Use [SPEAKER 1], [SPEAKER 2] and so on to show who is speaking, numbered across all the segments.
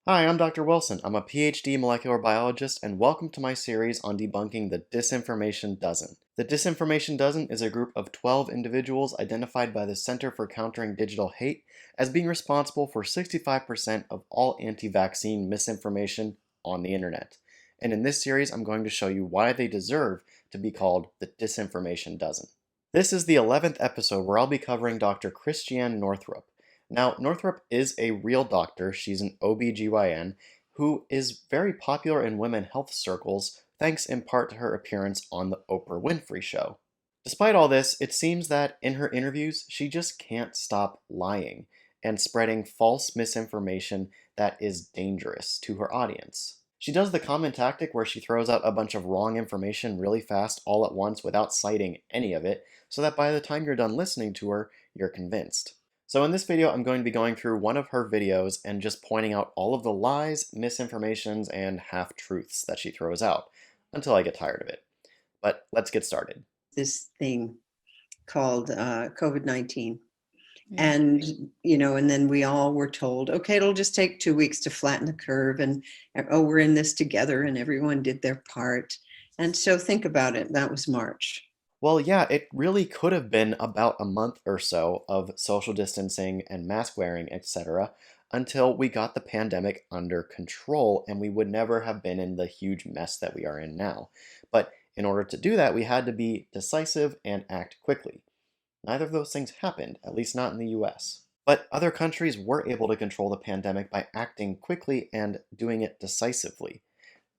[SPEAKER 1] Hi, I'm Dr. Wilson. I'm a PhD molecular biologist, and welcome to my series on debunking the Disinformation Dozen. The Disinformation Dozen is a group of 12 individuals identified by the Center for Countering Digital Hate as being responsible for 65% of all anti-vaccine misinformation on the internet. And in this series, I'm going to show you why they deserve to be called the Disinformation Dozen. This is the 11th episode where I'll be covering Dr. Christiane Northrup. Now, Northrup is a real doctor. She's an OBGYN who is very popular in women health circles thanks in part to her appearance on the Oprah Winfrey Show. Despite all this, it seems that in her interviews, she just can't stop lying and spreading false misinformation that is dangerous to her audience. She does the common tactic where she throws out a bunch of wrong information really fast all at once without citing any of it, so that by the time you're done listening to her, you're convinced. So in this video, I'm going to be going through one of her videos and just pointing out all of the lies, misinformations, and half-truths that she throws out until I get tired of it. But let's get started.
[SPEAKER 2] This thing called COVID-19. And, and then we all were told, okay, it'll just take 2 weeks to flatten the curve. And, oh, we're in this together, and everyone did their part. And so think about it. That was March.
[SPEAKER 1] Well, yeah, it really could have been about a month or so of social distancing and mask wearing, etc., until we got the pandemic under control, and we would never have been in the huge mess that we are in now. But in order to do that, we had to be decisive and act quickly. Neither of those things happened, at least not in the US. But other countries were able to control the pandemic by acting quickly and doing it decisively.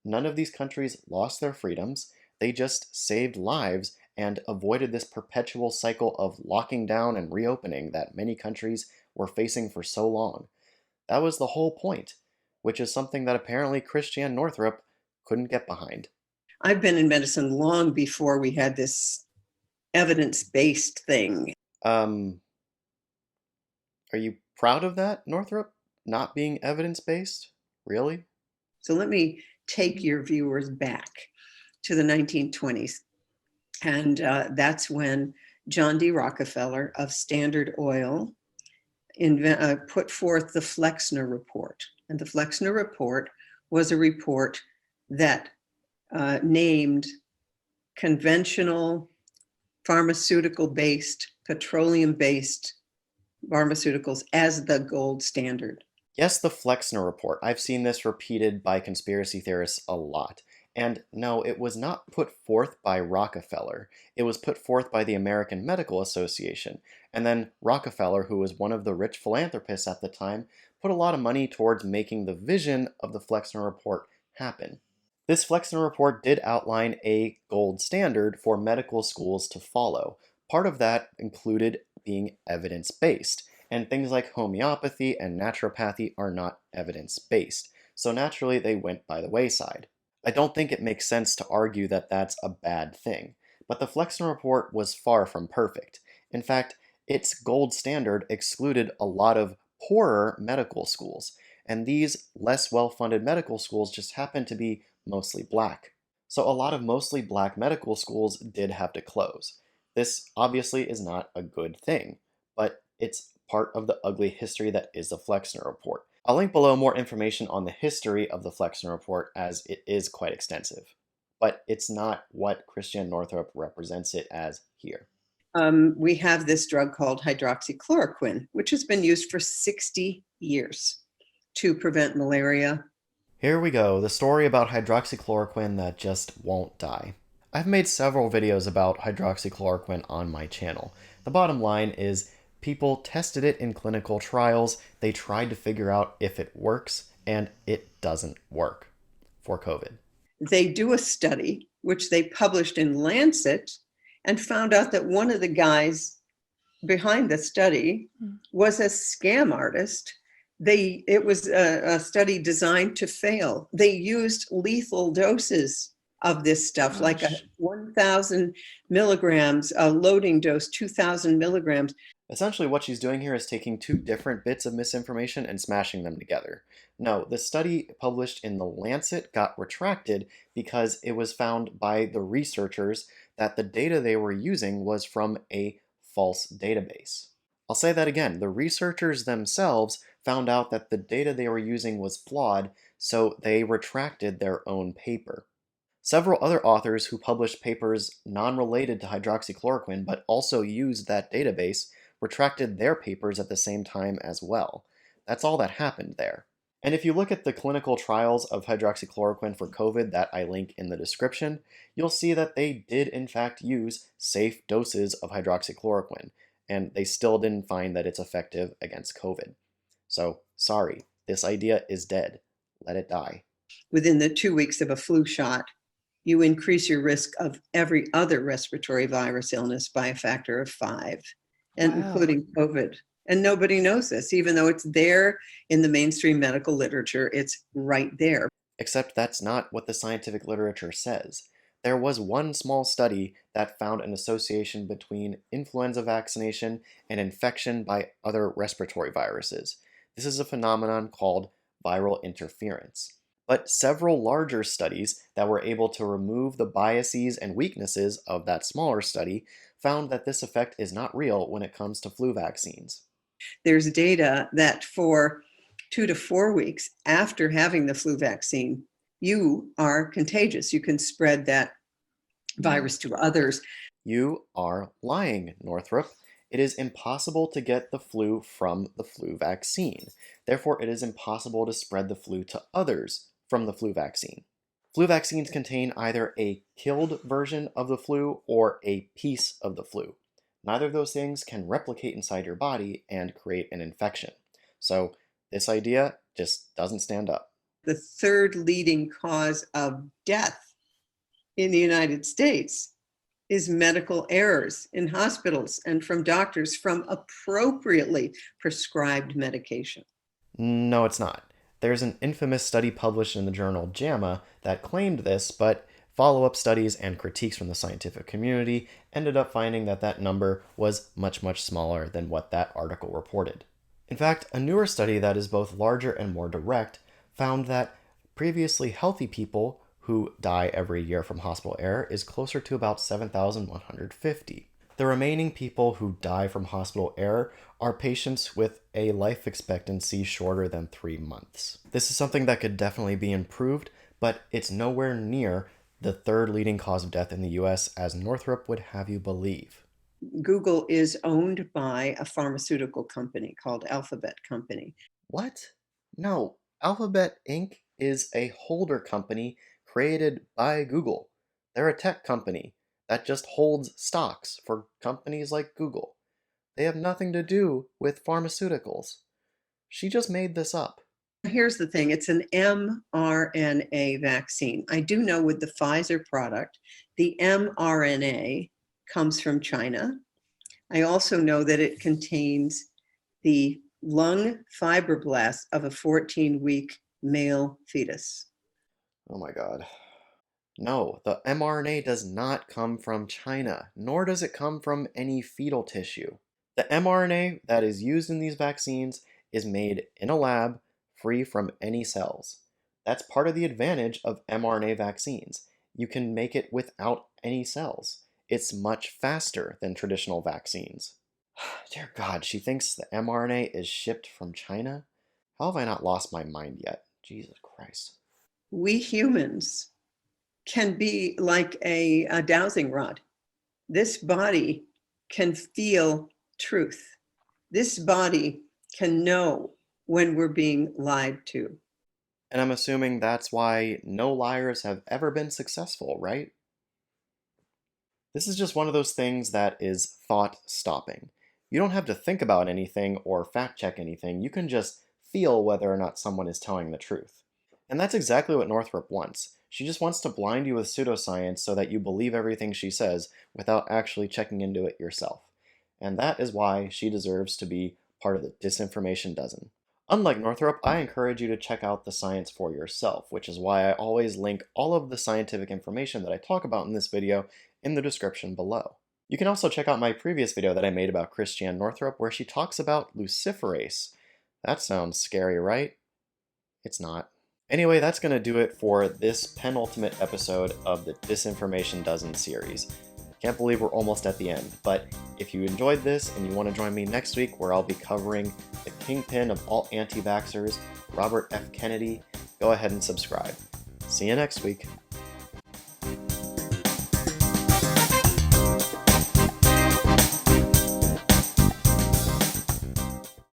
[SPEAKER 1] None of these countries lost their freedoms, they just saved lives and avoided this perpetual cycle of locking down and reopening that many countries were facing for so long. That was the whole point, which is something that apparently Christiane Northrup couldn't get behind.
[SPEAKER 2] I've been in medicine long before we had this evidence-based thing.
[SPEAKER 1] Are you proud of that, Northrup? Not being evidence-based? Really?
[SPEAKER 2] So let me take your viewers back to the 1920s. And that's when John D. Rockefeller of Standard Oil put forth the Flexner report. And the Flexner report was a report that named conventional pharmaceutical-based, petroleum-based pharmaceuticals as the gold standard.
[SPEAKER 1] Yes, the Flexner report. I've seen this repeated by conspiracy theorists a lot. And no, it was not put forth by Rockefeller. It was put forth by the American Medical Association. And then Rockefeller, who was one of the rich philanthropists at the time, put a lot of money towards making the vision of the Flexner report happen. This Flexner report did outline a gold standard for medical schools to follow. Part of that included being evidence-based, and things like homeopathy and naturopathy are not evidence-based, so naturally they went by the wayside. I don't think it makes sense to argue that that's a bad thing, but the Flexner report was far from perfect. In fact, its gold standard excluded a lot of poorer medical schools, and these less well-funded medical schools just happened to be mostly black. So a lot of mostly black medical schools did have to close. This obviously is not a good thing, but it's part of the ugly history that is the Flexner report. I'll link below more information on the history of the Flexner report as it is quite extensive, but it's not what Christiane Northrup represents it as here.
[SPEAKER 2] We have this drug called hydroxychloroquine, which has been used for 60 years to prevent malaria.
[SPEAKER 1] Here we go, the story about hydroxychloroquine that just won't die. I've made several videos about hydroxychloroquine on my channel. The bottom line is people tested it in clinical trials, they tried to figure out if it works, and it doesn't work for COVID.
[SPEAKER 2] They do a study, which they published in Lancet, and found out that one of the guys behind the study was a scam artist. It was a study designed to fail. They used lethal doses of this stuff, like a 1,000 milligrams, a loading dose, 2,000 milligrams.
[SPEAKER 1] Essentially what she's doing here is taking two different bits of misinformation and smashing them together. No, the study published in The Lancet got retracted because it was found by the researchers that the data they were using was from a false database. I'll say that again. The researchers themselves found out that the data they were using was flawed, so they retracted their own paper. Several other authors who published papers non-related to hydroxychloroquine but also used that database retracted their papers at the same time as well. That's all that happened there. And if you look at the clinical trials of hydroxychloroquine for COVID that I link in the description, you'll see that they did in fact use safe doses of hydroxychloroquine, and they still didn't find that it's effective against COVID. So, sorry, this idea is dead. Let it die.
[SPEAKER 2] Within the 2 weeks of a flu shot, you increase your risk of every other respiratory virus illness by a factor of 5, and
[SPEAKER 3] Wow.
[SPEAKER 2] including COVID. And nobody knows this, even though it's there in the mainstream medical literature, it's right there.
[SPEAKER 1] Except that's not what the scientific literature says. There was one small study that found an association between influenza vaccination and infection by other respiratory viruses. This is a phenomenon called viral interference. But several larger studies that were able to remove the biases and weaknesses of that smaller study found that this effect is not real when it comes to flu vaccines.
[SPEAKER 2] There's data that for 2 to 4 weeks after having the flu vaccine, you are contagious. You can spread that virus to others.
[SPEAKER 1] You are lying, Northrup. It is impossible to get the flu from the flu vaccine. Therefore, it is impossible to spread the flu to others from the flu vaccine. Flu vaccines contain either a killed version of the flu or a piece of the flu. Neither of those things can replicate inside your body and create an infection. So this idea just doesn't stand up.
[SPEAKER 2] The third leading cause of death in the United States is medical errors in hospitals and from doctors from appropriately prescribed medication.
[SPEAKER 1] No, it's not. There's an infamous study published in the journal JAMA that claimed this, but follow-up studies and critiques from the scientific community ended up finding that that number was much, much smaller than what that article reported. In fact, a newer study that is both larger and more direct found that previously healthy people who die every year from hospital error is closer to about 7,150. The remaining people who die from hospital error are patients with a life expectancy shorter than 3 months. This is something that could definitely be improved, but it's nowhere near the third leading cause of death in the US, as Northrup would have you believe.
[SPEAKER 2] Google is owned by a pharmaceutical company called Alphabet Company.
[SPEAKER 1] What? No, Alphabet Inc. is a holder company created by Google. They're a tech company that just holds stocks for companies like Google. They have nothing to do with pharmaceuticals. She just made this up.
[SPEAKER 2] Here's the thing, it's an mRNA vaccine. I do know with the Pfizer product, the mRNA comes from China. I also know that it contains the lung fibroblasts of a 14-week male fetus.
[SPEAKER 1] Oh my God. No, the mRNA does not come from China, nor does it come from any fetal tissue. The mRNA that is used in these vaccines is made in a lab, free from any cells. That's part of the advantage of mRNA vaccines. You can make it without any cells. It's much faster than traditional vaccines. Dear God, she thinks the mRNA is shipped from China? How have I not lost my mind yet? Jesus Christ.
[SPEAKER 2] We humans can be like a dowsing rod. This body can feel truth. This body can know when we're being lied to.
[SPEAKER 1] And I'm assuming that's why no liars have ever been successful, right? This is just one of those things that is thought-stopping. You don't have to think about anything or fact-check anything. You can just feel whether or not someone is telling the truth. And that's exactly what Northrup wants. She just wants to blind you with pseudoscience so that you believe everything she says without actually checking into it yourself. And that is why she deserves to be part of the Disinformation Dozen. Unlike Northrup, I encourage you to check out the science for yourself, which is why I always link all of the scientific information that I talk about in this video in the description below. You can also check out my previous video that I made about Christiane Northrup, where she talks about luciferase. That sounds scary, right? It's not. Anyway, that's going to do it for this penultimate episode of the Disinformation Dozen series. Can't believe we're almost at the end, but if you enjoyed this and you want to join me next week where I'll be covering the kingpin of all anti-vaxxers, Robert F. Kennedy, go ahead and subscribe. See you next week.